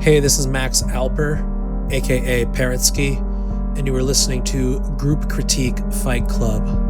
Hey, this is Max Alper, aka Parrotsky, and you are listening to Group Critique Fight Club.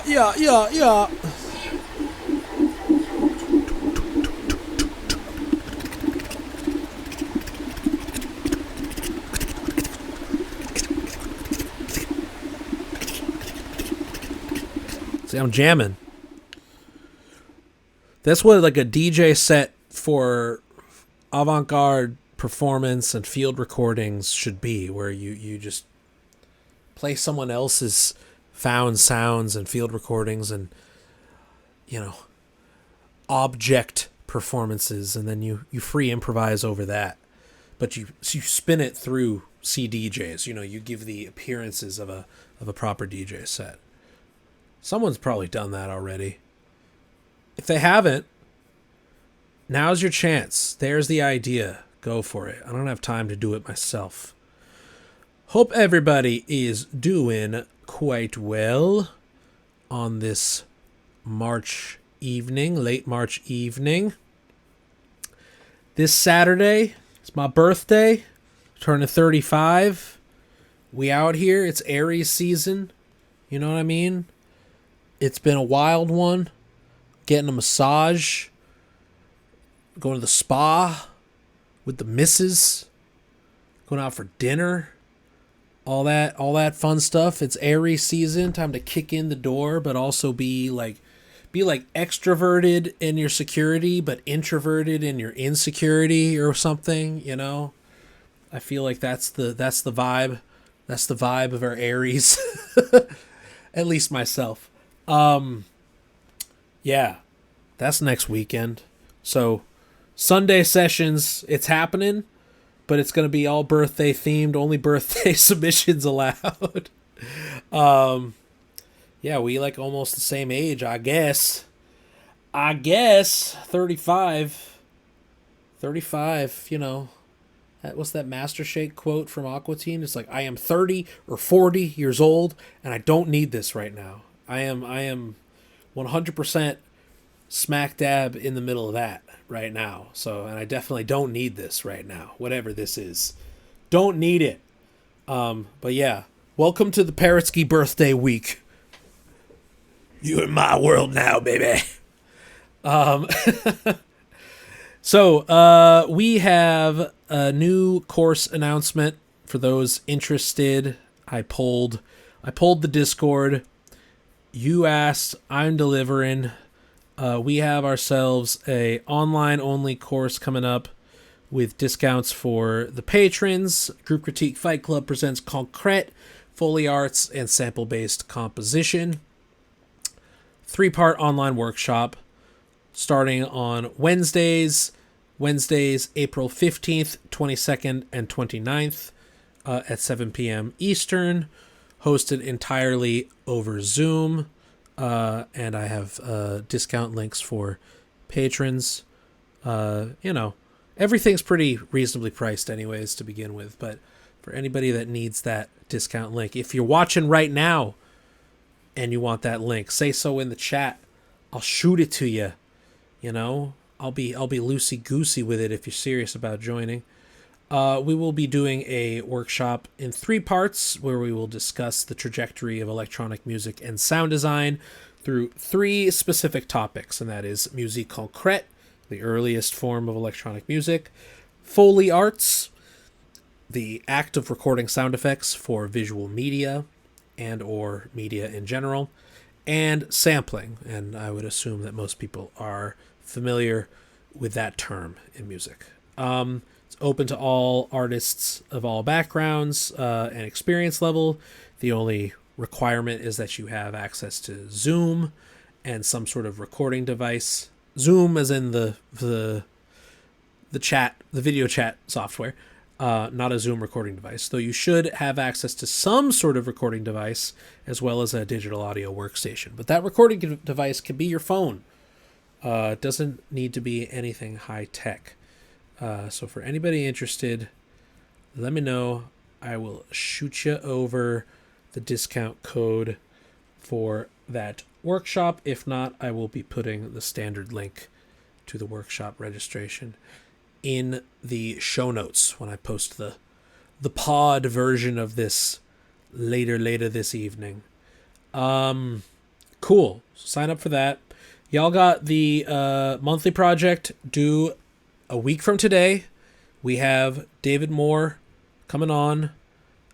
Yeah. See, I'm jamming. That's what like a DJ set for avant-garde performance and field recordings should be, where you just play someone else's found sounds and field recordings and, you know, object performances, and then you free improvise over that. But you spin it through CDJs. You know, you give the appearances of a proper DJ set. Someone's probably done that already. If they haven't, now's your chance. There's the idea. Go for it. I don't have time to do it myself. Hope everybody is doing quite well on this March evening, late March evening. This Saturday, it's my birthday, turning 35. We out here. It's Aries season. You know what I mean? It's been a wild one. Getting a massage. Going to the spa with the missus. Going out for dinner. All that fun stuff. It's Aries season. Time to kick in the door, but also be like extroverted in your security, but introverted in your insecurity or something, you know? I feel like that's the vibe. That's the vibe of our Aries. At least myself. Yeah. That's next weekend. So Sunday sessions, it's happening, but it's going to be all birthday themed, only birthday submissions allowed. Yeah, we like almost the same age, I guess. 35, you know. What's that Master Shake quote from Aqua Teen? It's like, I am 30 or 40 years old, and I don't need this right now. I am 100% smack dab in the middle of that right now. So, and I definitely don't need this right now, whatever this is. Don't need it. But yeah, welcome to the Parrotsky birthday week. You in my world now, baby. So we have a new course announcement for those interested. I polled the Discord. You asked, I'm delivering. We have ourselves a online only course coming up with discounts for the patrons. Group Critique Fight Club presents Concrete, Foley Arts, and sample-based composition. 3-part online workshop starting on Wednesdays, April 15th, 22nd, and 29th at 7 p.m. Eastern, hosted entirely over Zoom. And I have discount links for patrons. You know, everything's pretty reasonably priced anyways to begin with, but for anybody that needs that discount link, if you're watching right now and you want that link, say so in the chat. I'll shoot it to you You know, I'll be loosey goosey with it if you're serious about joining. We will be doing a workshop in 3 parts where we will discuss the trajectory of electronic music and sound design through 3 specific topics, and that is musique concrète, the earliest form of electronic music, Foley arts, the act of recording sound effects for visual media and or media in general, and sampling. And I would assume that most people are familiar with that term in music. It's open to all artists of all backgrounds and experience level. The only requirement is that you have access to Zoom and some sort of recording device. Zoom as in the chat, the video chat software, not a Zoom recording device, though you should have access to some sort of recording device as well as a digital audio workstation. But that recording device can be your phone. It doesn't need to be anything high tech. So for anybody interested, let me know. I will shoot you over the discount code for that workshop. If not, I will be putting the standard link to the workshop registration in the show notes when I post the pod version of this later this evening. Cool. Sign up for that. Y'all got the monthly project due a week from today. We have David Moore coming on,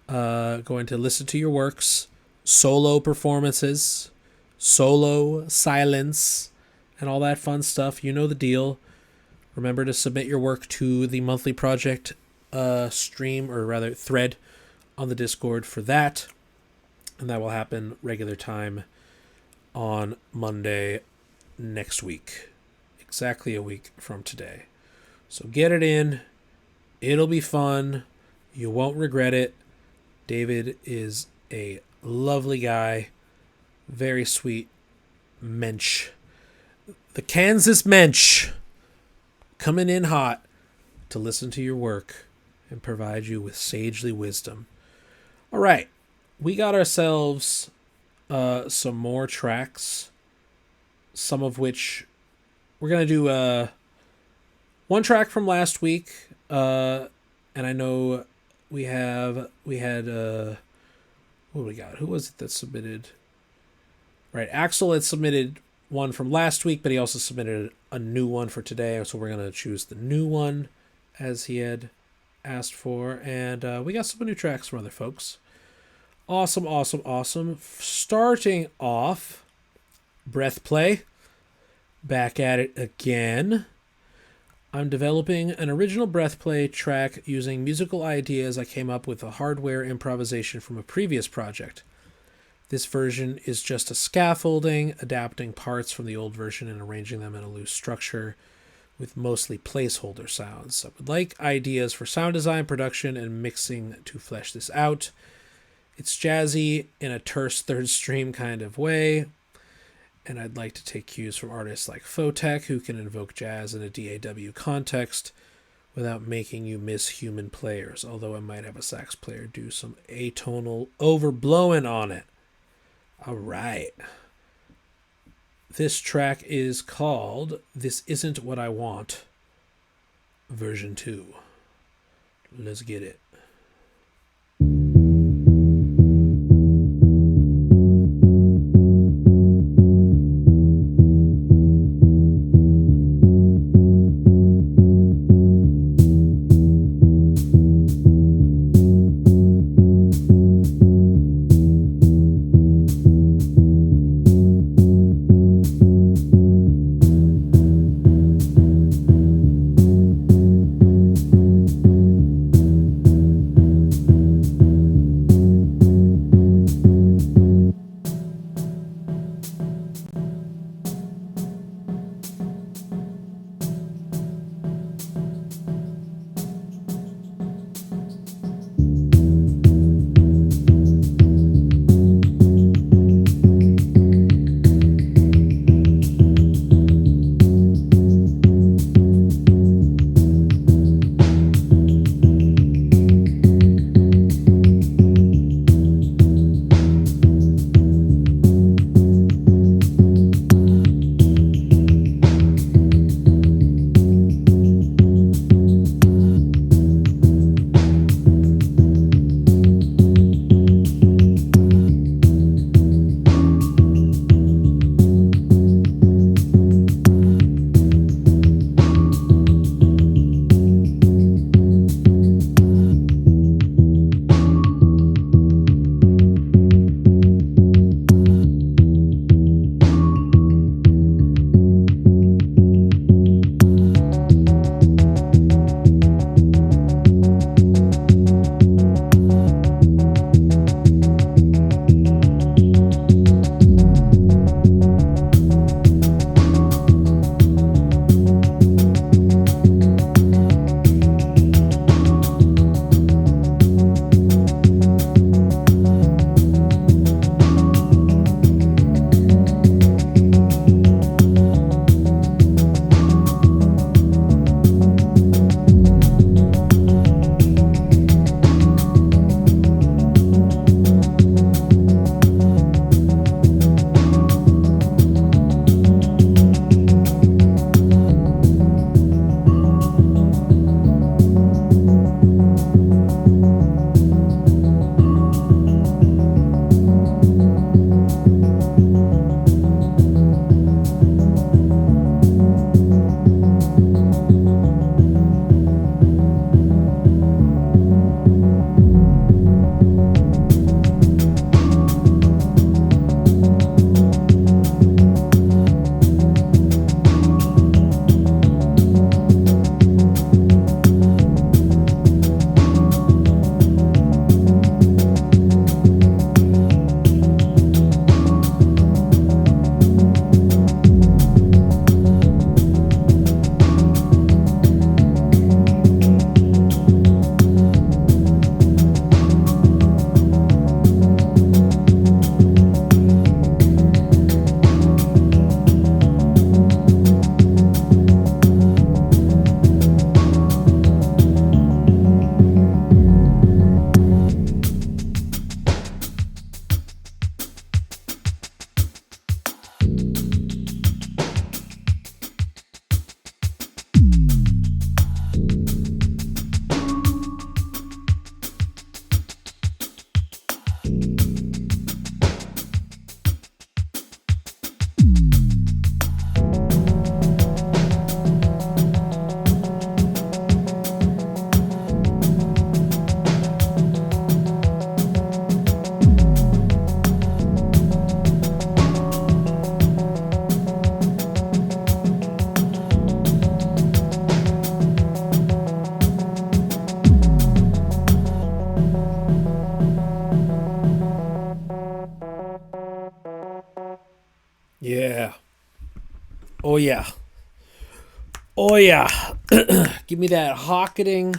going to listen to your works, solo performances, solo silence, and all that fun stuff. You know the deal. Remember to submit your work to the monthly project stream, or rather thread on the Discord for that. And that will happen regular time on Monday next week. Exactly a week from today. So get it in. It'll be fun. You won't regret it. David is a lovely guy. Very sweet mensch. The Kansas mensch. Coming in hot to listen to your work and provide you with sagely wisdom. All right. We got ourselves some more tracks, some of which we're going to do one track from last week. And I know we had what do we got? Who was it that submitted? Right. Axel had submitted one from last week, but he also submitted a new one for today, so we're going to choose the new one as he had asked for. And we got some new tracks from other folks. Awesome. Starting off, Breathplay. Back at it again. I'm developing an original Breathplay track using musical ideas I came up with a hardware improvisation from a previous project. This version is just a scaffolding, adapting parts from the old version and arranging them in a loose structure with mostly placeholder sounds. I would like ideas for sound design, production, and mixing to flesh this out. It's jazzy in a terse third stream kind of way, and I'd like to take cues from artists like Photech, who can invoke jazz in a DAW context without making you miss human players, although I might have a sax player do some atonal overblowing on it. All right. This track is called This Isn't What I Want, version 2. Let's get it. Yeah. Oh yeah. Oh yeah. Give me that hocketing,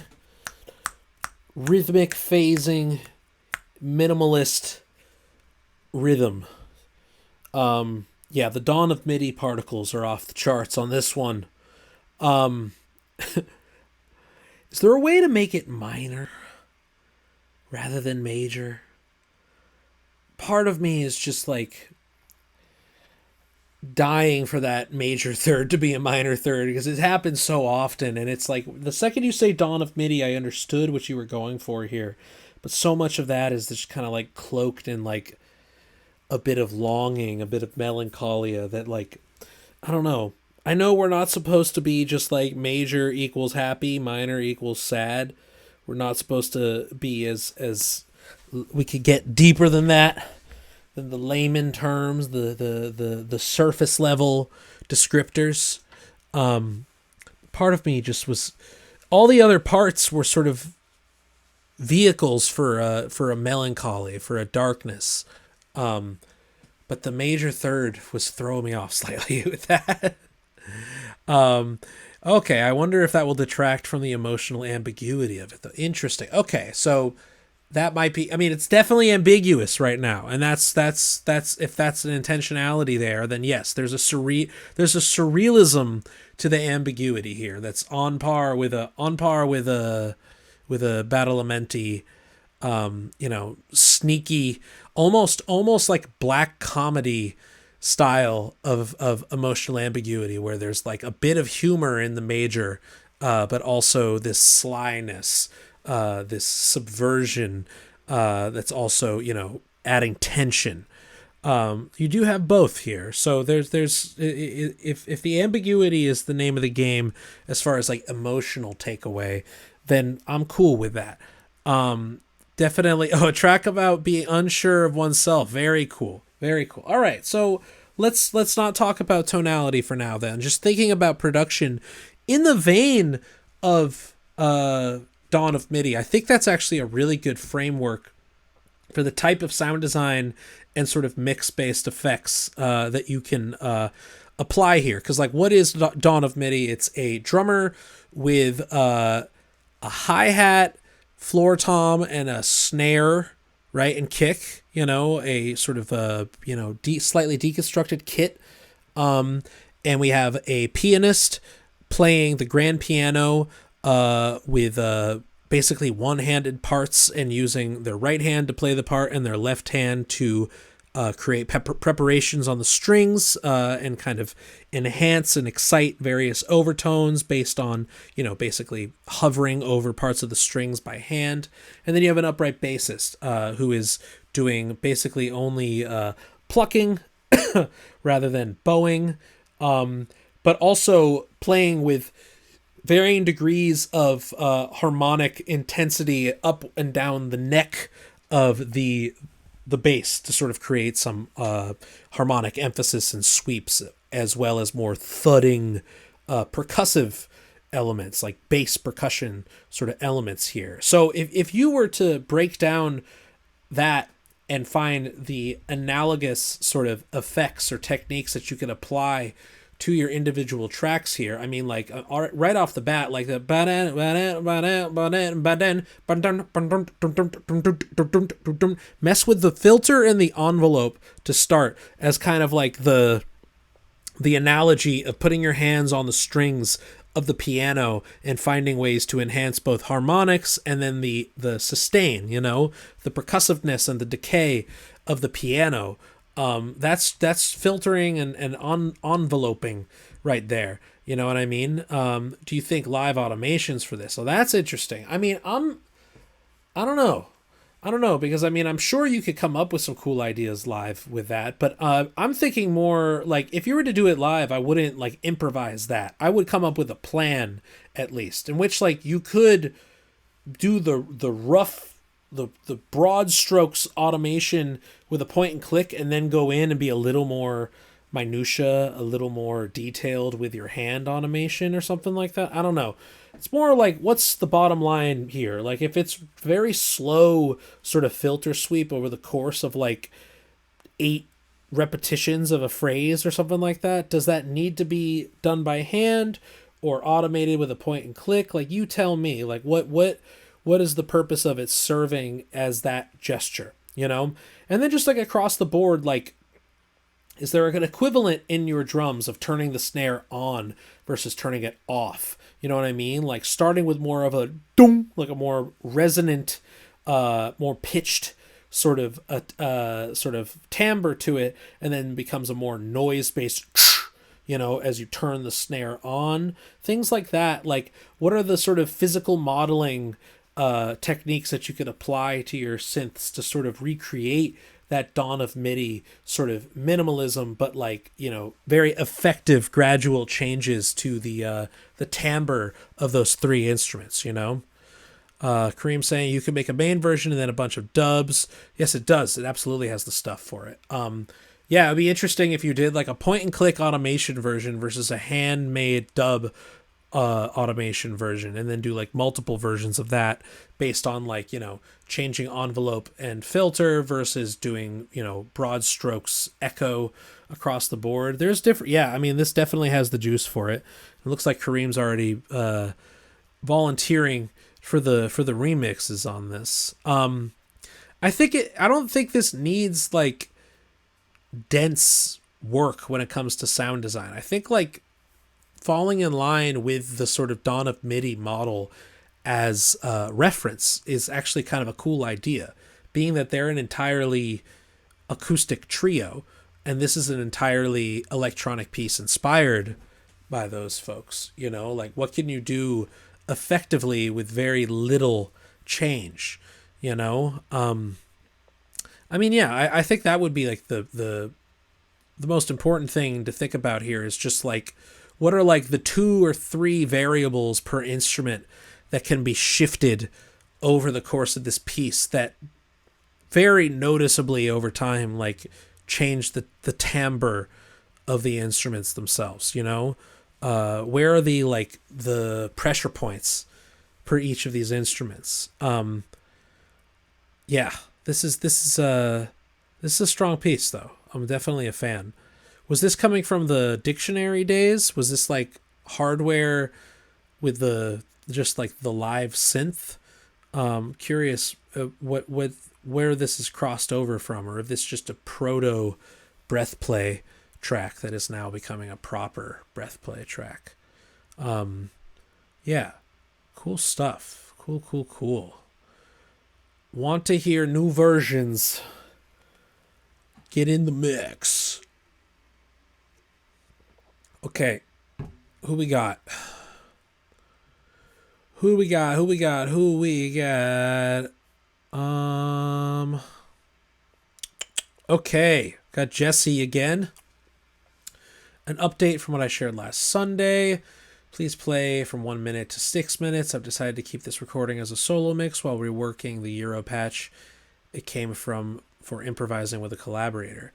rhythmic phasing, minimalist rhythm. Yeah, the dawn of MIDI particles are off the charts on this one. Um, is there a way to make it minor rather than major? Part of me is just like dying for that major third to be a minor third because it happens so often, and it's like the second you say dawn of MIDI, I understood what you were going for here, but so much of that is just kind of like cloaked in like a bit of longing, a bit of melancholia that like I don't know. I know we're not supposed to be just like major equals happy, minor equals sad. We're not supposed to be as we could get deeper than that, than the layman terms, the surface level descriptors. Part of me just was all the other parts were sort of vehicles for a melancholy, for a darkness. But the major third was throwing me off slightly with that. Okay, I wonder if that will detract from the emotional ambiguity of it, though. Interesting. Okay, so that might be. I mean, it's definitely ambiguous right now, and that's if that's an intentionality there, then yes, there's a surrealism to the ambiguity here that's on par with a Badalamenti, sneaky, almost like black comedy style of emotional ambiguity where there's like a bit of humor in the major, but also this slyness, this subversion, that's also, adding tension. You do have both here. So there's if the ambiguity is the name of the game as far as like emotional takeaway, then I'm cool with that. Definitely. Oh, a track about being unsure of oneself. Very cool. Very cool. All right. So let's not talk about tonality for now then. Just thinking about production in the vein of Dawn of MIDI. I think that's actually a really good framework for the type of sound design and sort of mix-based effects that you can apply here. Because like, what is Dawn of MIDI? It's a drummer with a hi-hat, floor tom, and a snare, right, and kick. A sort of slightly deconstructed kit. And we have a pianist playing the grand piano with basically one-handed parts and using their right hand to play the part and their left hand to create preparations on the strings and kind of enhance and excite various overtones based on, basically hovering over parts of the strings by hand. And then you have an upright bassist who is doing basically only plucking rather than bowing, but also playing with varying degrees of harmonic intensity up and down the neck of the bass to sort of create some harmonic emphasis and sweeps, as well as more thudding percussive elements like bass percussion sort of elements here. So if you were to break down that and find the analogous sort of effects or techniques that you could apply to your individual tracks here, I mean, like right off the bat, like the mess with the filter and the envelope to start as kind of like the analogy of putting your hands on the strings of the piano and finding ways to enhance both harmonics and then the sustain, the percussiveness and the decay of the piano. That's filtering and enveloping right there. You know what I mean? Do you think live automations for this? So that's interesting. I mean, I don't know. Because I mean, I'm sure you could come up with some cool ideas live with that, but I'm thinking more like if you were to do it live, I wouldn't like improvise that. I would come up with a plan at least in which like you could do the rough, the broad strokes automation with a point and click and then go in and be a little more minutia, a little more detailed with your hand automation or something like that. I don't know. It's more like, what's the bottom line here? Like, if it's very slow sort of filter sweep over the course of like 8 repetitions of a phrase or something like that? Does that need to be done by hand or automated with a point and click? Like, you tell me, like, what is the purpose of it serving as that gesture, you know? And then just like across the board, like, is there an equivalent in your drums of turning the snare on versus turning it off? You know what I mean? Like starting with more of a dong, like a more resonant, more pitched sort of timbre to it, and then becomes a more noise-based, you know, as you turn the snare on. Things like that. Like, what are the sort of physical modeling techniques that you could apply to your synths to sort of recreate that dawn of MIDI sort of minimalism, but like, you know, very effective gradual changes to the timbre of those three instruments, you know? Karim saying you can make a main version and then a bunch of dubs. Yes, it does. It absolutely has the stuff for it. Yeah, it'd be interesting if you did like a point and click automation version versus a handmade dub automation version, and then do like multiple versions of that based on like, you know, changing envelope and filter versus doing, you know, broad strokes echo across the board. There's different, yeah, I mean, this definitely has the juice for it. It looks like Kareem's already volunteering for the remixes on this. I don't think this needs like dense work when it comes to sound design. I think like falling in line with the sort of dawn of MIDI model as reference is actually kind of a cool idea, being that they're an entirely acoustic trio and this is an entirely electronic piece inspired by those folks. You know, like, what can you do effectively with very little change, you know? I mean, yeah, I think that would be like the most important thing to think about here is just like, what are like the 2 or 3 variables per instrument that can be shifted over the course of this piece that very noticeably over time, like, change the timbre of the instruments themselves, you know? Where are the pressure points per each of these instruments? Yeah, this is a strong piece though. I'm definitely a fan. Was this coming from the dictionary days? Was this like hardware with just like the live synth? Curious where this is crossed over from, or if this is just a proto Breathplay track that is now becoming a proper Breathplay track. Yeah, cool stuff. Cool. Want to hear new versions? Get in the mix. Okay, who we got? Okay, got Jesse again. An update from what I shared last Sunday. Please play from 1 minute to 6 minutes. I've decided to keep this recording as a solo mix while reworking the Euro patch it came from for improvising with a collaborator.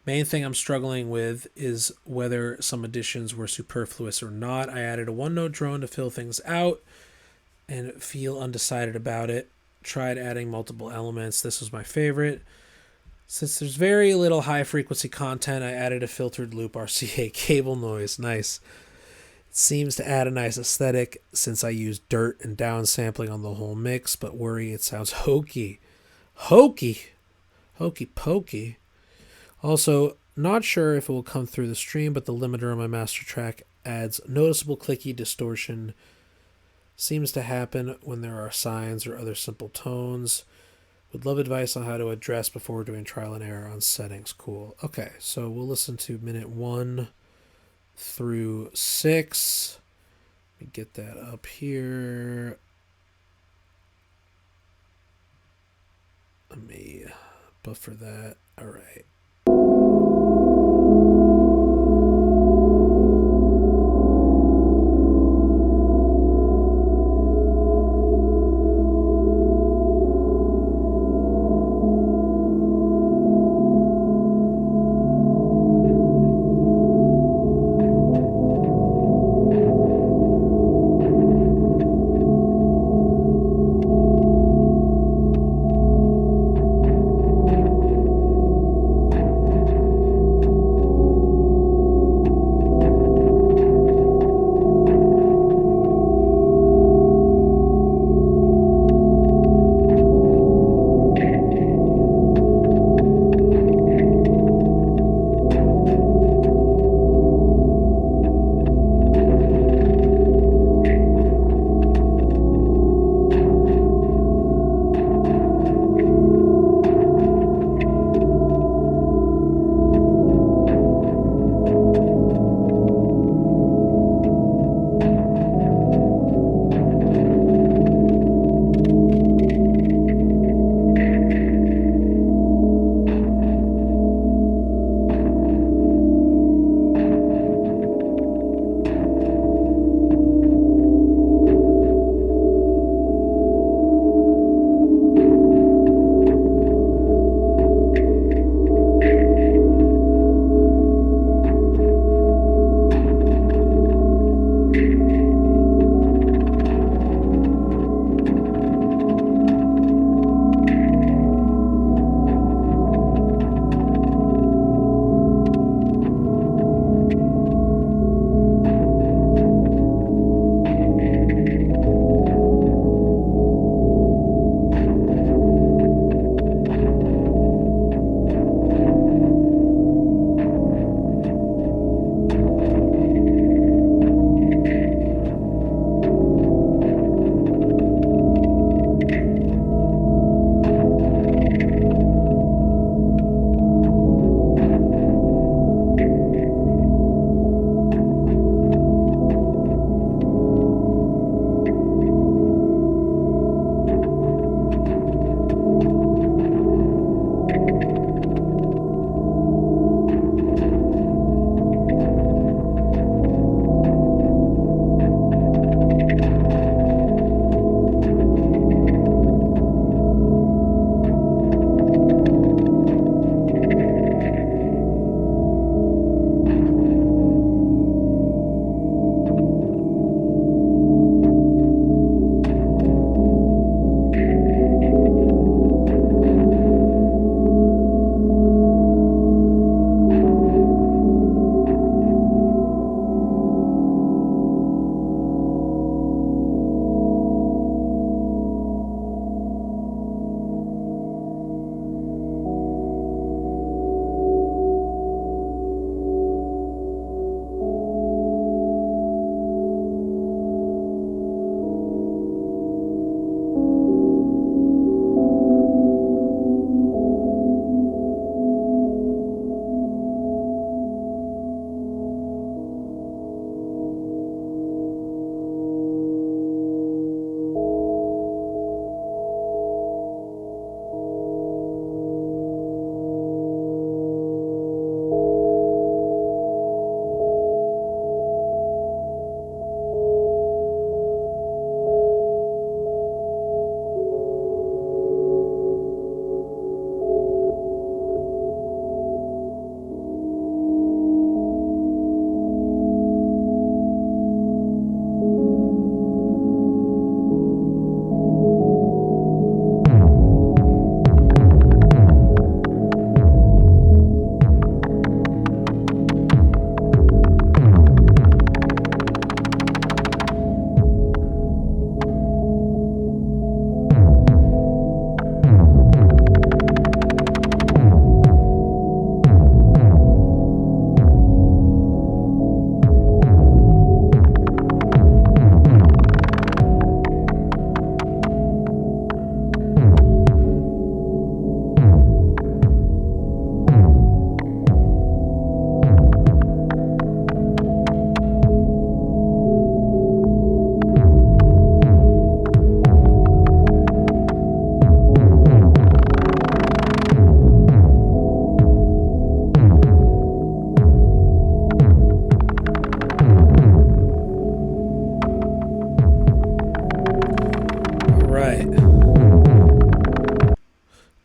Main thing I'm struggling with is whether some additions were superfluous or not. I added a one-note drone to fill things out and feel undecided about it. Tried adding multiple elements. This was my favorite. Since there's very little high-frequency content, I added a filtered loop RCA cable noise. Nice. It seems to add a nice aesthetic since I use dirt and downsampling on the whole mix, but worry it sounds hokey. Hokey pokey. Also, not sure if it will come through the stream, but the limiter on my master track adds noticeable clicky distortion. Seems to happen when there are signs or other simple tones. Would love advice on how to address before doing trial and error on settings. Cool. Okay, so we'll listen to minute 1 through 6. Let me get that up here. Let me buffer that. All right.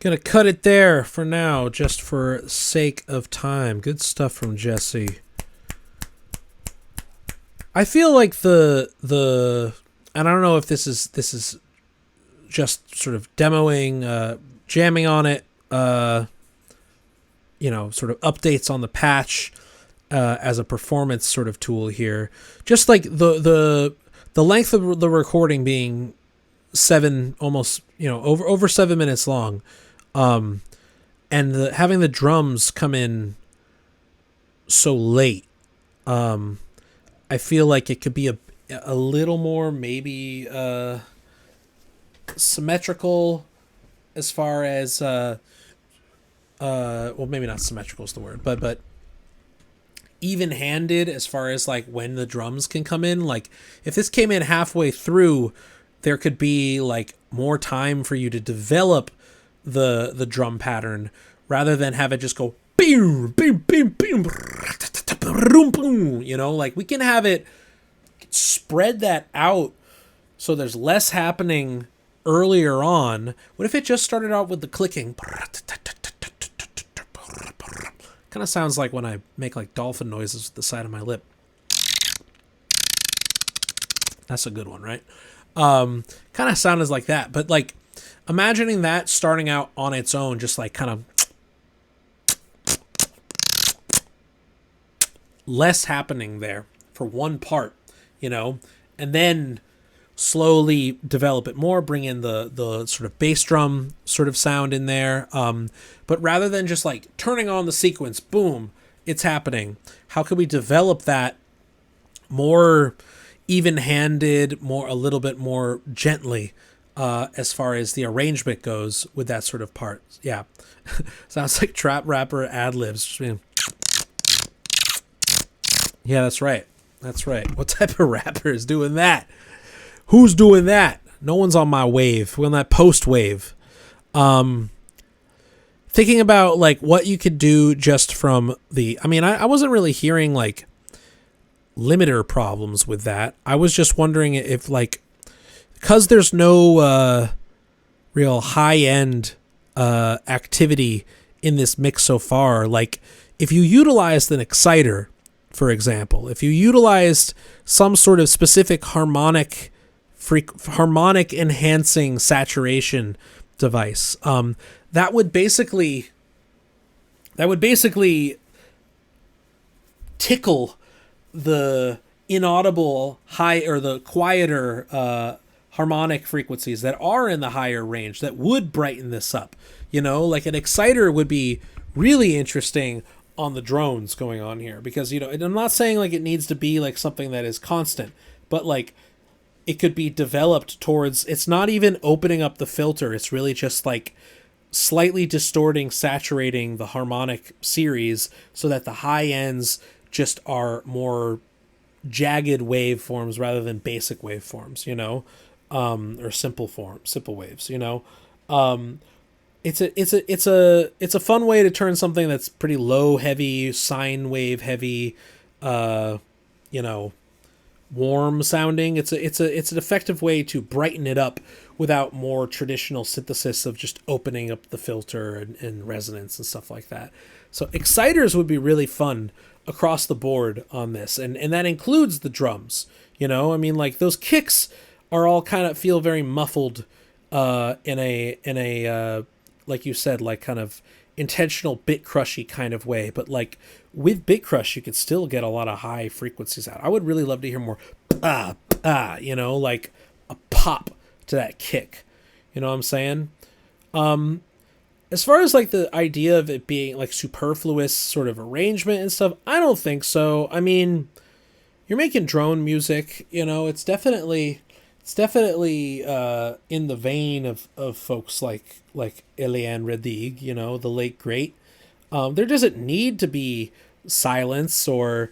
Gonna cut it there for now, just for sake of time. Good stuff from Jesse. I feel like and I don't know if this is just sort of demoing, jamming on it, sort of updates on the patch as a performance sort of tool here. Just like the length of the recording being over 7 minutes long, and having the drums come in so late. I feel like it could be a little more maybe symmetrical as far as well, maybe not symmetrical is the word, but even-handed as far as like when the drums can come in. Like if this came in halfway through, there could be like more time for you to develop the drum pattern rather than have it just go boom, boom, boom, boom, boom. Like we can have it spread that out so there's less happening earlier on. What if it just started out with the clicking? Kind of sounds like when I make like dolphin noises with the side of my lip. That's a good one, right? Kind of sounded like that, but like imagining that starting out on its own, just like kind of less happening there for one part, and then slowly develop it more, bring in the sort of bass drum sort of sound in there. But rather than just like turning on the sequence, boom, it's happening. How could we develop that more even-handed, a little bit more gently, as far as the arrangement goes with that sort of part? Yeah. Sounds like trap rapper ad-libs. Yeah, that's right. That's right. What type of rapper is doing that? Who's doing that? No one's on my wave. We're on that post wave. Thinking about like what you could do just from I wasn't really hearing like limiter problems with that. I was just wondering if like, because there's no real high-end activity in this mix so far, like if you utilized an exciter, for example, if you utilized some sort of specific harmonic enhancing saturation device, that would basically tickle the inaudible high or the quieter harmonic frequencies that are in the higher range that would brighten this up. Like an exciter would be really interesting on the drones going on here, because and I'm not saying like it needs to be like something that is constant, but like it could be developed towards, it's not even opening up the filter, it's really just like slightly distorting, saturating the harmonic series so that the high ends just are more jagged waveforms rather than basic waveforms, or simple waves, It's a fun way to turn something that's pretty low heavy, sine wave heavy, warm sounding. It's an effective way to brighten it up without more traditional synthesis of just opening up the filter and resonance and stuff like that. So exciters would be really fun across the board on this, and that includes the drums. Like those kicks are all kind of feel very muffled in a like you said, like kind of intentional bit crushy kind of way, but like with bit crush you could still get a lot of high frequencies out. I would really love to hear more like a pop to that kick. You know what I'm saying? As far as like the idea of it being like superfluous sort of arrangement and stuff, I don't think so. You're making drone music, it's definitely in the vein of folks like Eliane Redig, the late great. There doesn't need to be silence or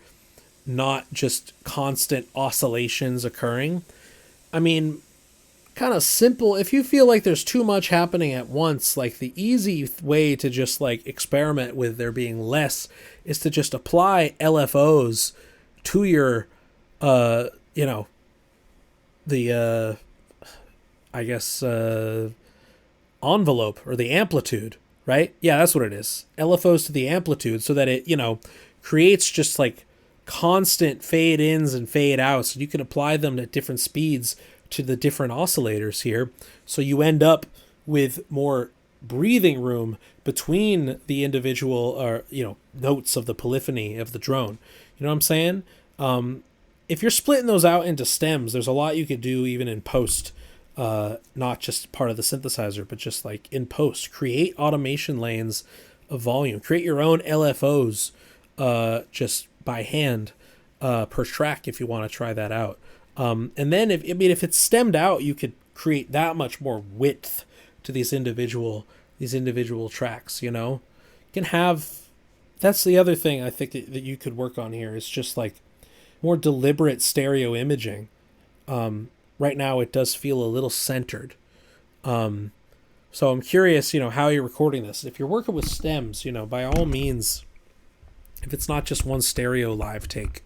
not just constant oscillations occurring. Kind of simple. If you feel like there's too much happening at once, like the easy way to just like experiment with there being less is to just apply LFOs to your, envelope or the amplitude, right? Yeah, that's what it is. LFOs to the amplitude so that it, creates just like constant fade ins and fade outs. You can apply them at different speeds to the different oscillators here. So you end up with more breathing room between the individual notes of the polyphony of the drone. You know what I'm saying? If you're splitting those out into stems, there's a lot you could do even in post, not just part of the synthesizer, but just like in post. Create automation lanes of volume. Create your own LFOs just by hand per track if you want to try that out. And then if it's stemmed out, you could create that much more width to these individual tracks. You can have. That's the other thing I think that you could work on here is just like more deliberate stereo imaging. Right now it does feel a little centered. So I'm curious, how you're recording this. If you're working with stems, by all means, if it's not just one stereo live take,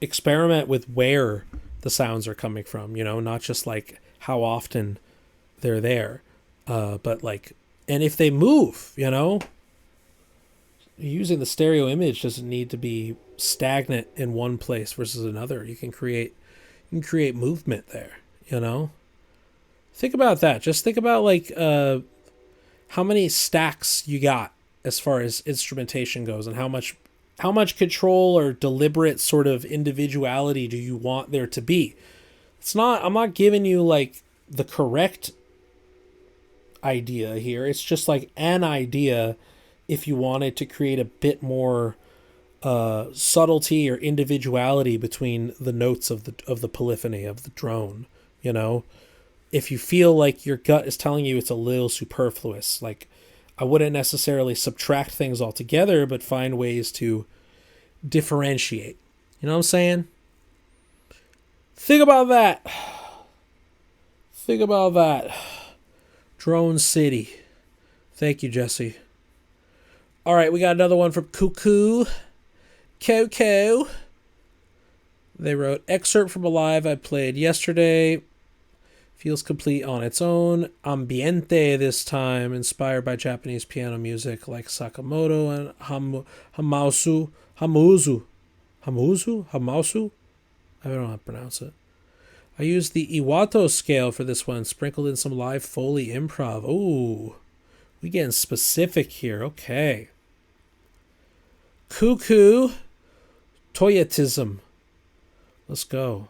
experiment with where the sounds are coming from, not just like how often they're there, but like, and if they move, using the stereo image doesn't need to be stagnant in one place versus another. You can create movement there, Think about that. Just think about like how many stacks you got as far as instrumentation goes, and how much control or deliberate sort of individuality do you want there to be. I'm not giving you like the correct idea here. It's just like an idea if you wanted to create a bit more subtlety or individuality between the notes of the polyphony of the drone. If you feel like your gut is telling you it's a little superfluous, like I wouldn't necessarily subtract things altogether, but find ways to differentiate. You know what I'm saying? Think about that. Drone City. Thank you, Jesse. All right, we got another one from Kuku. Coco. They wrote, excerpt from a live I played yesterday. Feels complete on its own. Ambiente this time, inspired by Japanese piano music like Sakamoto and Hamauzu. I don't know how to pronounce it. I used the Iwato scale for this one, sprinkled in some live Foley improv. Ooh, we getting specific here. Okay. Kuku. Toyetism. Let's go.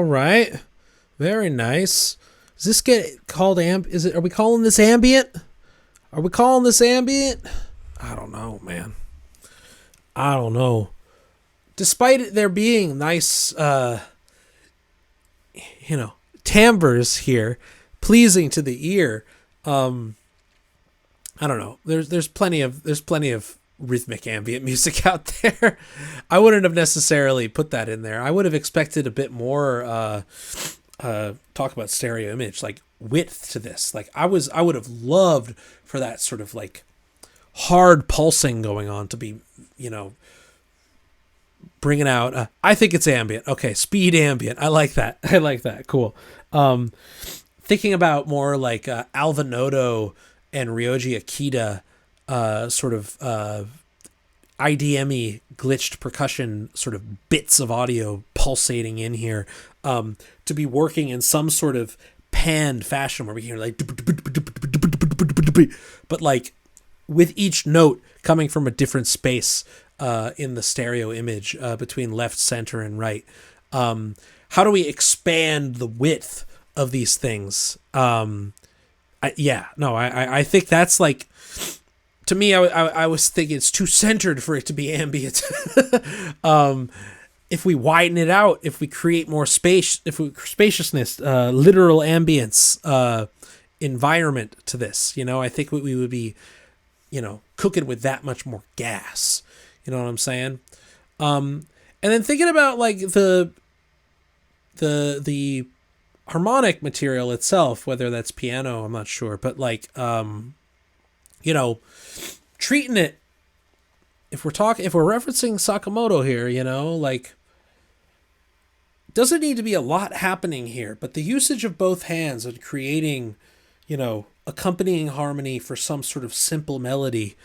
right. Very nice. Does this get called are we calling this ambient? Are we calling this ambient? I don't know, man. I don't know. Despite there being nice, timbres here, pleasing to the ear, I don't know. There's plenty of rhythmic ambient music out there. I wouldn't have necessarily put that in there. I would have expected a bit more talk about stereo image, like width to this. Like I would have loved for that sort of like hard pulsing going on to be, bringing out. I think it's ambient. Okay, speed ambient. I like that. Cool. Thinking about more like Alva Noto and Ryoji Akita, sort of IDM-y glitched percussion sort of bits of audio pulsating in here, to be working in some sort of panned fashion where we hear like, but like with each note coming from a different space in the stereo image between left, center, and right. How do we expand the width of these things? I think that's like, to me, I was thinking it's too centered for it to be ambient. If we widen it out, if we create more spaciousness, literal ambience, environment to this, I think we would be, cooking with that much more gas. You know what I'm saying? And then thinking about like the harmonic material itself, whether that's piano, I'm not sure, but like, treating it, if we're referencing Sakamoto here, like, doesn't need to be a lot happening here, but the usage of both hands and creating, accompanying harmony for some sort of simple melody,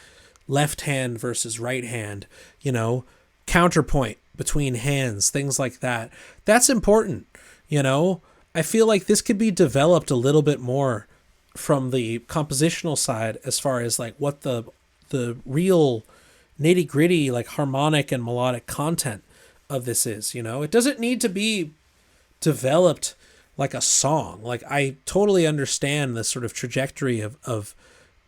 left hand versus right hand, counterpoint between hands, things like that. That's important. I feel like this could be developed a little bit more from the compositional side, as far as like what the real nitty gritty, like harmonic and melodic content of this is. It doesn't need to be developed like a song. Like I totally understand the sort of trajectory of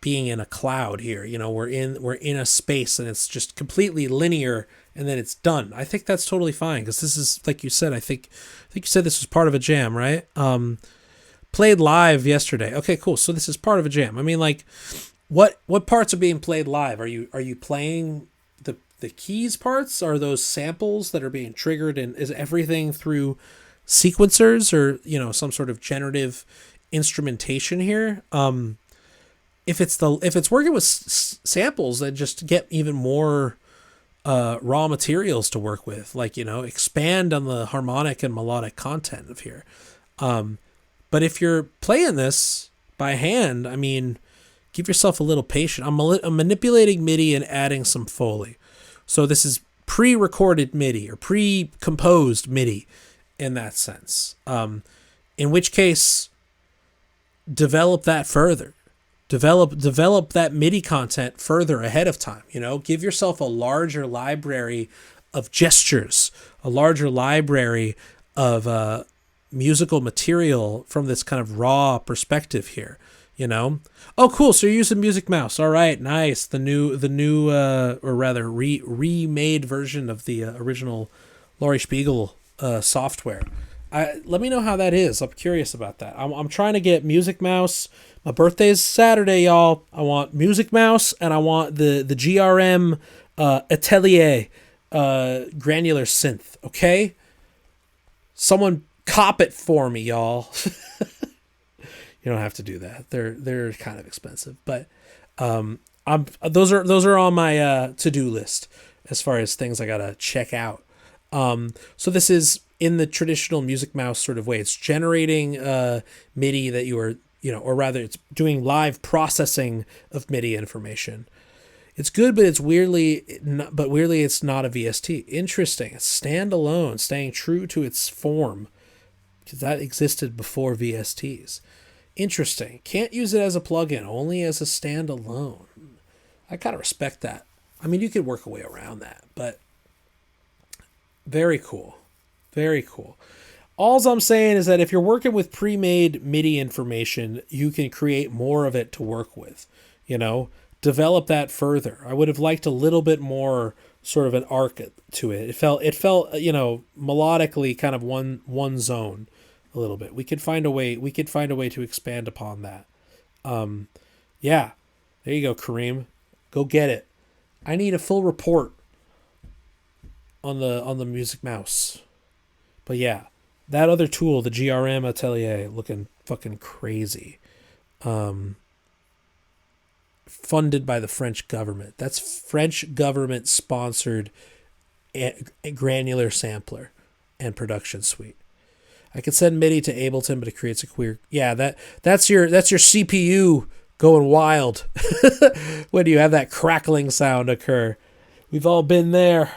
being in a cloud here. We're in a space and it's just completely linear and then it's done. I think that's totally fine, because this is, like you said, I think you said this was part of a jam, right? Played live yesterday. Okay, cool. So this is part of a jam. I mean, like, what parts are being played live? Are you playing the keys parts? Are those samples that are being triggered, and is everything through sequencers or some sort of generative instrumentation here? If it's working with samples, then just get even more raw materials to work with, like, expand on the harmonic and melodic content of here. But if you're playing this by hand, I mean, give yourself a little patience. I'm manipulating MIDI and adding some Foley. So this is pre-recorded MIDI or pre-composed MIDI in that sense. In which case, develop that further. Develop that MIDI content further ahead of time. Give yourself a larger library of gestures, a larger library of musical material from this kind of raw perspective here. Oh, cool. So you're using Music Mouse. All right, nice. The new, or rather remade version of the original Laurie Spiegel software. Let me know how that is. I'm curious about that. I'm trying to get Music Mouse. My birthday's Saturday, y'all. I want Music Mouse, and I want the GRM Atelier granular synth. Okay, someone cop it for me, y'all. You don't have to do that. They're kind of expensive, but those are on my to-do list as far as things I gotta check out. So this is in the traditional Music Mouse sort of way. It's generating MIDI that you are, or rather, it's doing live processing of MIDI information. It's good, but weirdly it's not a VST. Interesting. It's standalone, staying true to its form, because that existed before VSTs. Interesting. Can't use it as a plugin, only as a standalone. I kind of respect that. I mean, you could work a way around that, but very cool. Very cool. All I'm saying is that if you're working with pre-made MIDI information, you can create more of it to work with. You know, develop that further. I would have liked a little bit more sort of an arc to it. It felt you know, melodically kind of one zone a little bit. We could find a way. We could find a way to expand upon that. Yeah, there you go, Karim. Go get it. I need a full report on the Music Mouse. But yeah, that other tool, the GRM Atelier, looking fucking crazy. Funded by the French government. That's French government sponsored a granular sampler and production suite. I could send MIDI to Ableton, but it creates a queer. Yeah, that's your CPU going wild when you have that crackling sound occur. We've all been there.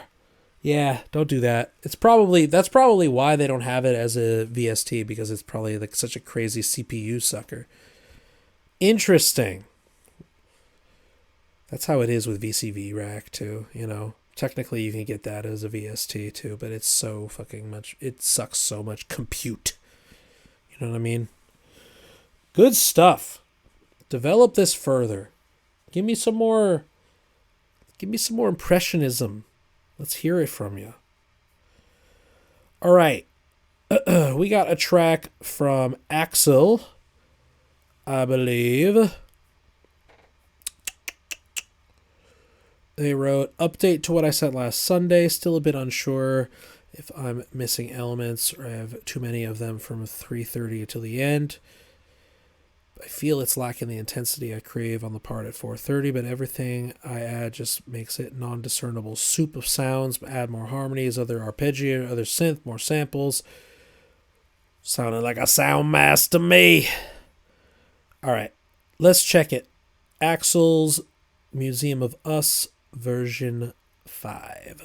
Yeah, don't do that. That's probably why they don't have it as a VST, because it's probably like such a crazy CPU sucker. Interesting. That's how it is with VCV Rack too, you know. Technically you can get that as a VST too, but it's so fucking much, it sucks so much compute. You know what I mean? Good stuff. Develop this further. Give me some more impressionism. Let's hear it from you. All right. We got a track from Axel, I believe. They wrote, update to what I sent last Sunday. Still a bit unsure if I'm missing elements or I have too many of them from 3:30 till the end. I feel it's lacking the intensity I crave on the part at 4:30, but everything I add just makes it non-discernible soup of sounds. Add more harmonies, other arpeggio, other synth, more samples. Sounded like a sound mask to me. All right, let's check it. Axel's Museum of Us, version 5.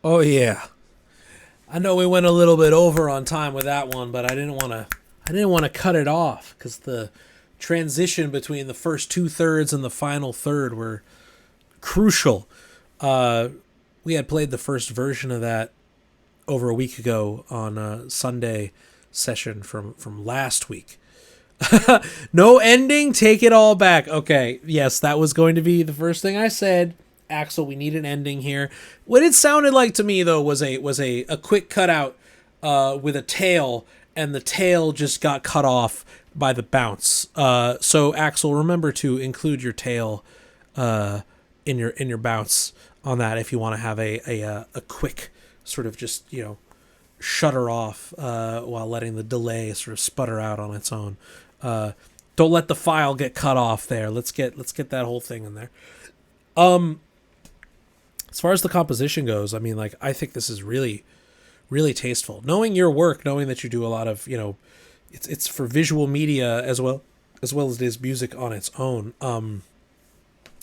Oh yeah. I know we went a little bit over on time with that one, but I didn't want to cut it off because the transition between the first 2/3 and the final third were crucial. We had played the first version of that over a week ago on a Sunday session from last week. No ending, take it all back. Okay, yes, that was going to be the first thing I said. Axel, we need an ending here. What it sounded like to me though was a quick cutout with a tail, and the tail just got cut off by the bounce. So Axel, remember to include your tail in your bounce on that if you want to have a quick sort of just, you know, shutter off while letting the delay sort of sputter out on its own. Don't let the file get cut off there. Let's get that whole thing in there. As far as the composition goes, I mean, like, I think this is really, really tasteful. Knowing your work, knowing that you do a lot of, you know, it's for visual media as well as it is music on its own.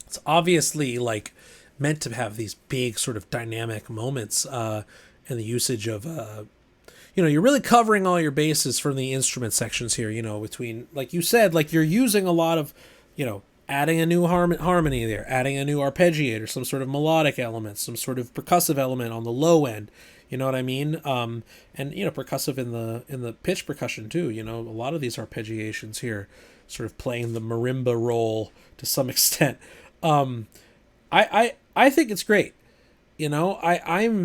It's obviously like meant to have these big sort of dynamic moments, and the usage of, you know, you're really covering all your bases from the instrument sections here, you know, between, like you said, like you're using a lot of, you know, adding a new harmony there, adding a new arpeggiator, some sort of melodic element, some sort of percussive element on the low end. You know what I mean? And, you know, percussive in the pitch percussion too. You know, a lot of these arpeggiations here sort of playing the marimba role to some extent. I think it's great. You know, I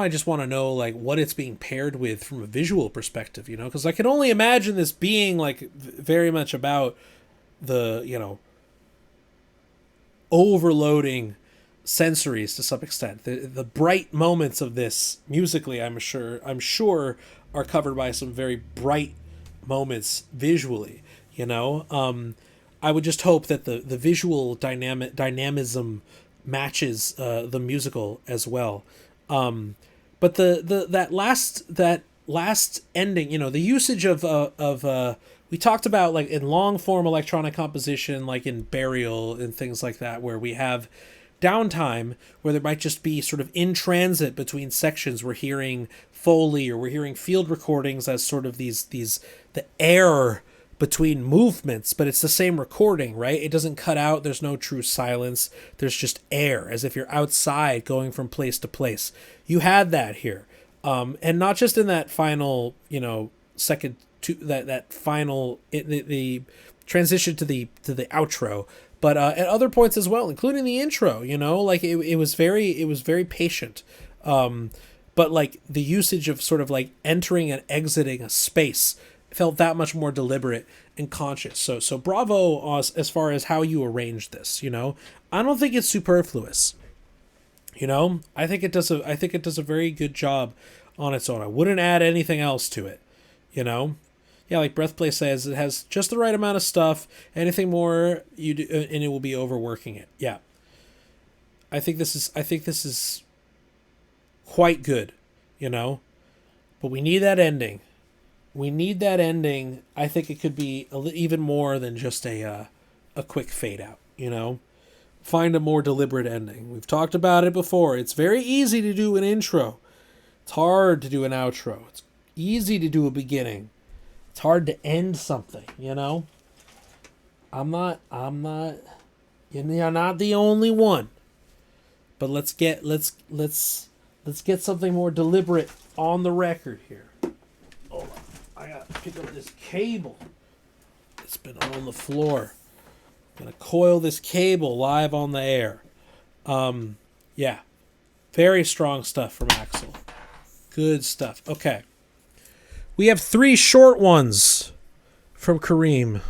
just want to know, like, what it's being paired with from a visual perspective, you know, because I can only imagine this being, like, very much about the, you know, overloading sensories to some extent. The bright moments of this musically, I'm sure are covered by some very bright moments visually, you know. I would just hope that the visual dynamism matches the musical as well. But that last ending, you know, the usage of we talked about, like, in long form electronic composition, like in Burial and things like that, where we have downtime where there might just be sort of in transit between sections. We're hearing Foley or we're hearing field recordings as sort of these the air between movements, but it's the same recording, right? It doesn't cut out. There's no true silence. There's just air, as if you're outside going from place to place. You had that here. And not just in that final, you know, second to that final, the transition to the outro, but at other points as well, including the intro, you know, like it was very patient. But like the usage of sort of like entering and exiting a space felt that much more deliberate and conscious. So bravo as far as how you arranged this, you know. I don't think it's superfluous. You know, I think it does a very good job on its own. I wouldn't add anything else to it, you know. Yeah, like Breathplay says, it has just the right amount of stuff. Anything more, you do, and it will be overworking it. Yeah, I think this is quite good, you know. But we need that ending. I think it could be even more than just a quick fade out, you know. Find a more deliberate ending. We've talked about it before. It's very easy to do an intro. It's hard to do an outro. It's easy to do a beginning. It's hard to end something, you know. You're not the only one. But let's get something more deliberate on the record here. Hold on. I gotta pick up this cable. It's been on the floor. I'm gonna coil this cable live on the air. Yeah. Very strong stuff from Axel. Good stuff. Okay. We have 3 short ones from Karim.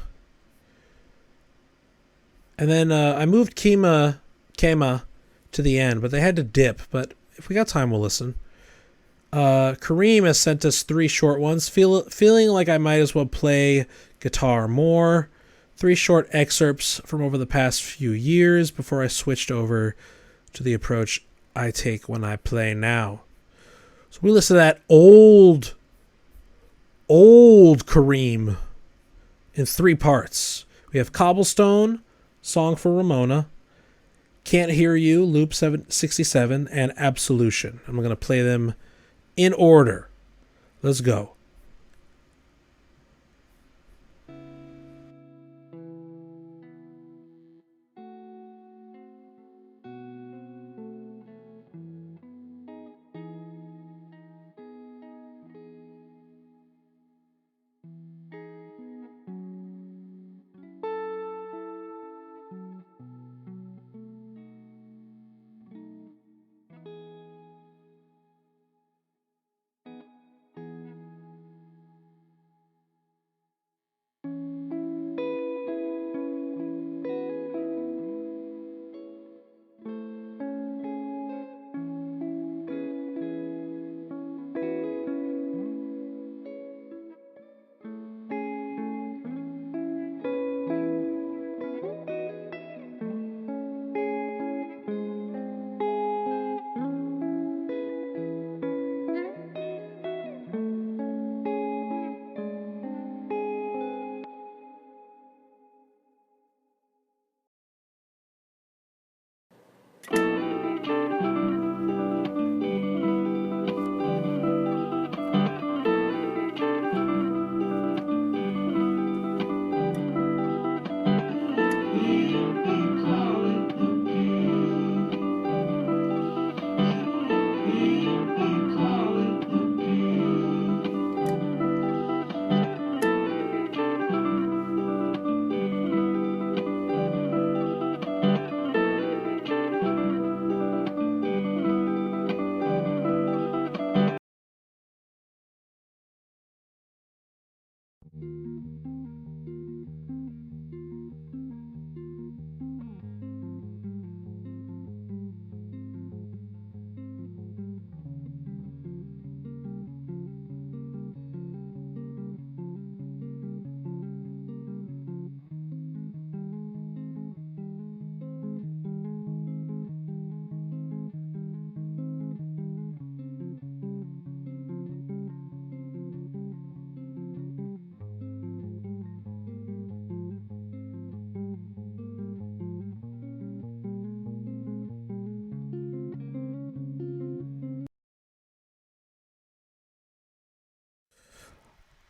And then I moved Kema to the end, but they had to dip. But if we got time, we'll listen. Karim has sent us 3 short ones. Feeling like I might as well play guitar more. 3 short excerpts from over the past few years before I switched over to the approach I take when I play now. So we listen to that old Karim in 3 parts. We have Cobblestone, Song for Ramona, Can't Hear You, Loop 67, and Absolution. I'm going to play them in order. Let's go.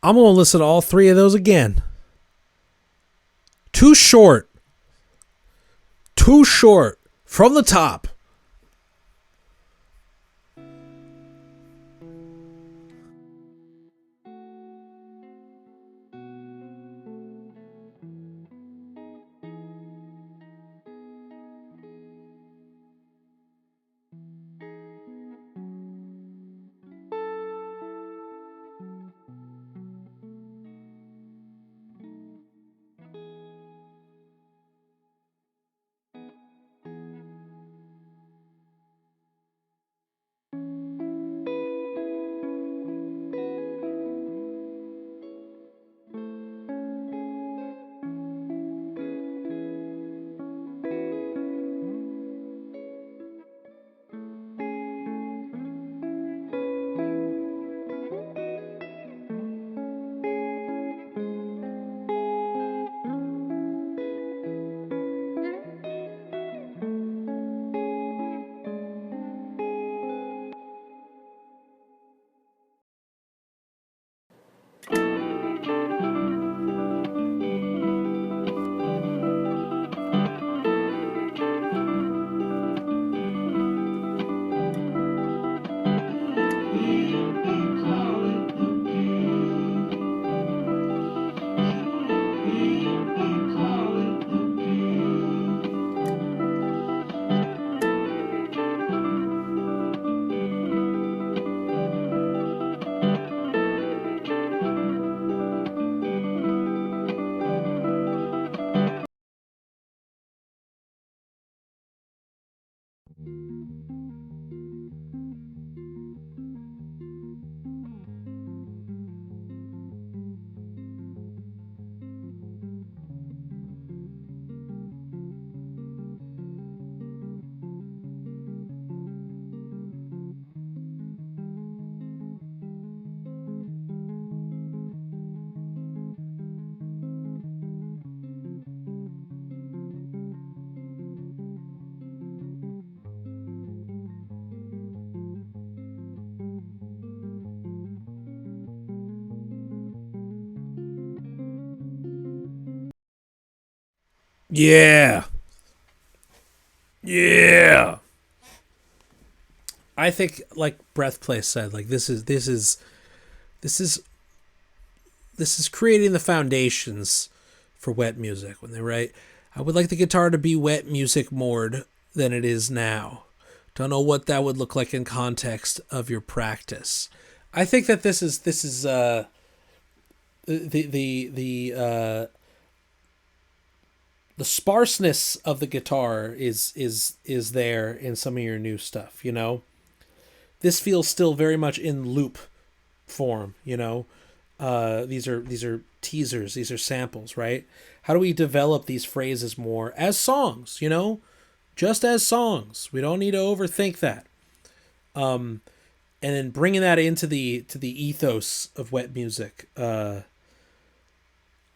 I'm going to listen to all three of those again. Too short. Too short. From the top. Yeah. Yeah. I think, like Breathplay said, like this is creating the foundations for wet music. When they write, I would like the guitar to be wet music more than it is now. Don't know what that would look like in context of your practice. I think that this is the sparseness of the guitar is there in some of your new stuff. You know, this feels still very much in loop form. You know, these are teasers, these are samples, right? How do we develop these phrases more as songs? You know, just as songs. We don't need to overthink that. And then bringing that into the ethos of wet music, a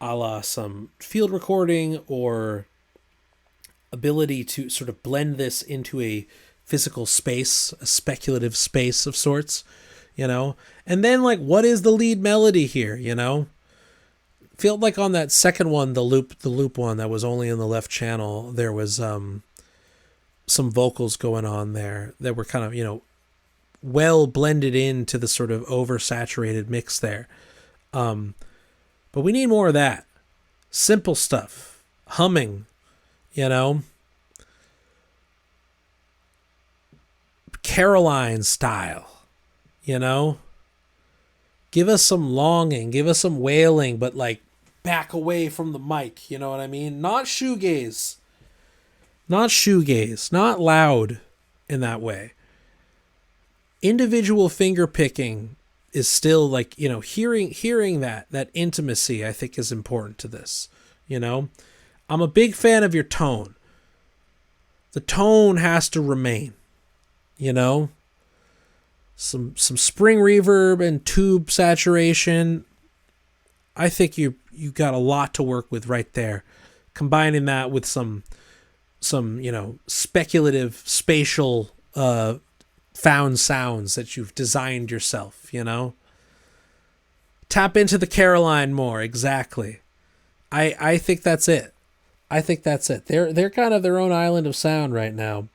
la some field recording or ability to sort of blend this into a physical space, a speculative space of sorts, you know? And then, like, what is the lead melody here, you know? Felt like on that second one, the loop one that was only in the left channel, there was some vocals going on there that were kind of, you know, well blended into the sort of oversaturated mix there. But we need more of that. Simple stuff. Humming, you know? Caroline style, you know? Give us some longing, give us some wailing, but like back away from the mic, you know what I mean? Not shoegaze. Not shoegaze. Not loud in that way. Individual finger picking is still, like, you know, hearing that intimacy, I think, is important to this, you know? I'm a big fan of your tone. The tone has to remain, you know? Some spring reverb and tube saturation. I think you got a lot to work with right there. Combining that with some you know, speculative spatial found sounds that you've designed yourself, you know? Tap into the Caroline more, exactly. I think that's it. I think that's it. They're kind of their own island of sound right now,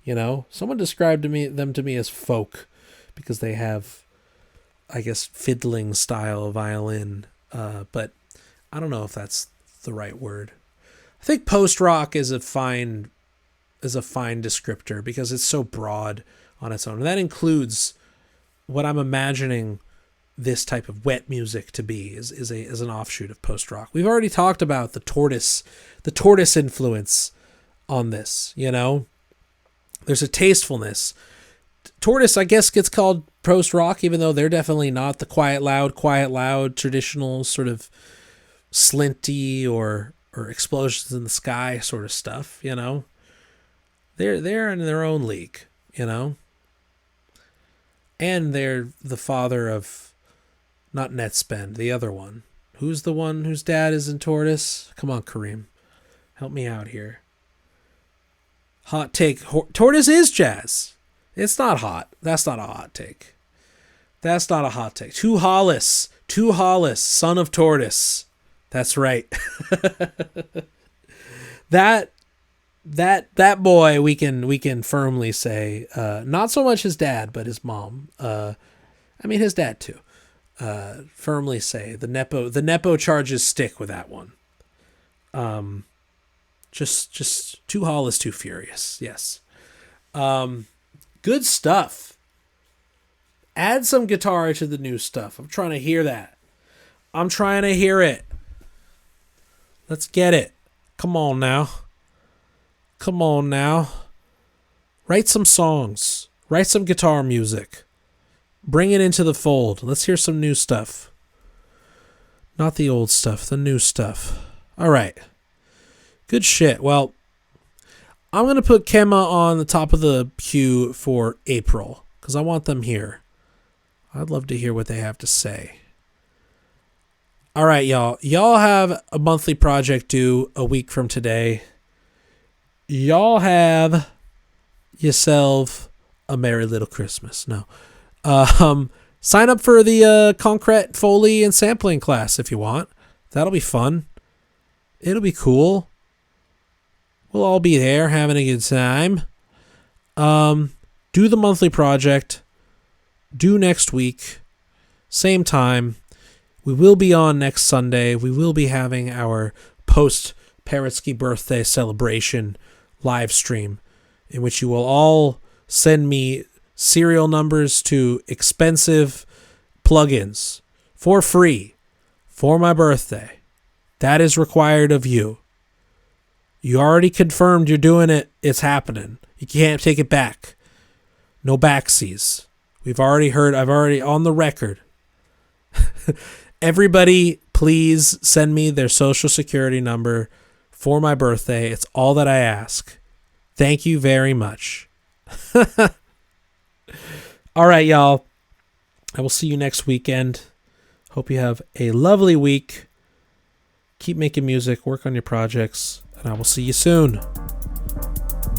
you know? Someone described them to me as folk because they have, I guess, fiddling style violin, but I don't know if that's the right word. I think post-rock is a fine descriptor because it's so broad on its own. And that includes what I'm imagining this type of wet music to be is an offshoot of post-rock. We've already talked about the tortoise influence on this, you know? There's a tastefulness. Tortoise, I guess, gets called post-rock, even though they're definitely not the quiet, loud, traditional sort of slinty or explosions in the sky sort of stuff, you know? They're in their own league, you know? And they're the father of, not Netspend, the other one. Who's the one whose dad is in Tortoise? Come on, Karim. Help me out here. Hot take. Tortoise is jazz. It's not hot. That's not a hot take. That's not a hot take. Tu Hollis, son of Tortoise. That's right. That boy, we can firmly say, not so much his dad, but his mom. I mean his dad too. Firmly say the nepo charges stick with that one. Just Tu Hall is too furious. Yes. Good stuff. Add some guitar to the new stuff. I'm trying to hear that. I'm trying to hear it. Let's get it. Come on now. Write some songs. Write some guitar music. Bring it into the fold. Let's hear some new stuff. Not the old stuff, the new stuff. All right. Good shit. Well, I'm going to put Kema on the top of the queue for April because I want them here. I'd love to hear what they have to say. All right, y'all. Y'all have a monthly project due a week from today. Y'all have yourself a merry little Christmas. No. Sign up for the concrete Foley and sampling class if you want. That'll be fun. It'll be cool. We'll all be there having a good time. Do the monthly project. Do next week. Same time. We will be on next Sunday. We will be having our post-Parrotsky birthday celebration live stream in which you will all send me serial numbers to expensive plugins for free for my birthday. That is required of you. You already confirmed you're doing it. It's happening. You can't take it back. No backsies. I've already on the record. Everybody, please send me their social security number for my birthday. It's all that I ask. Thank you very much. All right, y'all. I will see you next weekend. Hope you have a lovely week. Keep making music, work on your projects, and I will see you soon.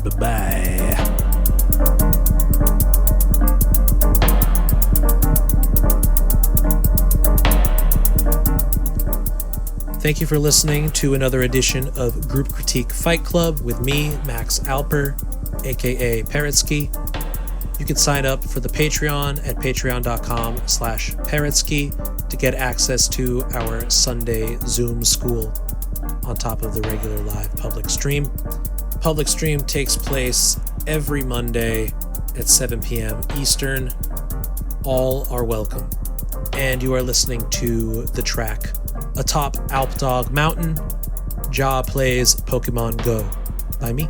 Bye-bye. Thank you for listening to another edition of Group Critique Fight Club with me, Max Alper, aka Parrotsky. You can sign up for the Patreon at patreon.com/Parrotsky to get access to our Sunday Zoom school on top of the regular live public stream. Public stream takes place every Monday at 7 p.m. Eastern. All are welcome. And you are listening to the track Atop Alpdog Mountain, Ja Plays Pokemon Go by me.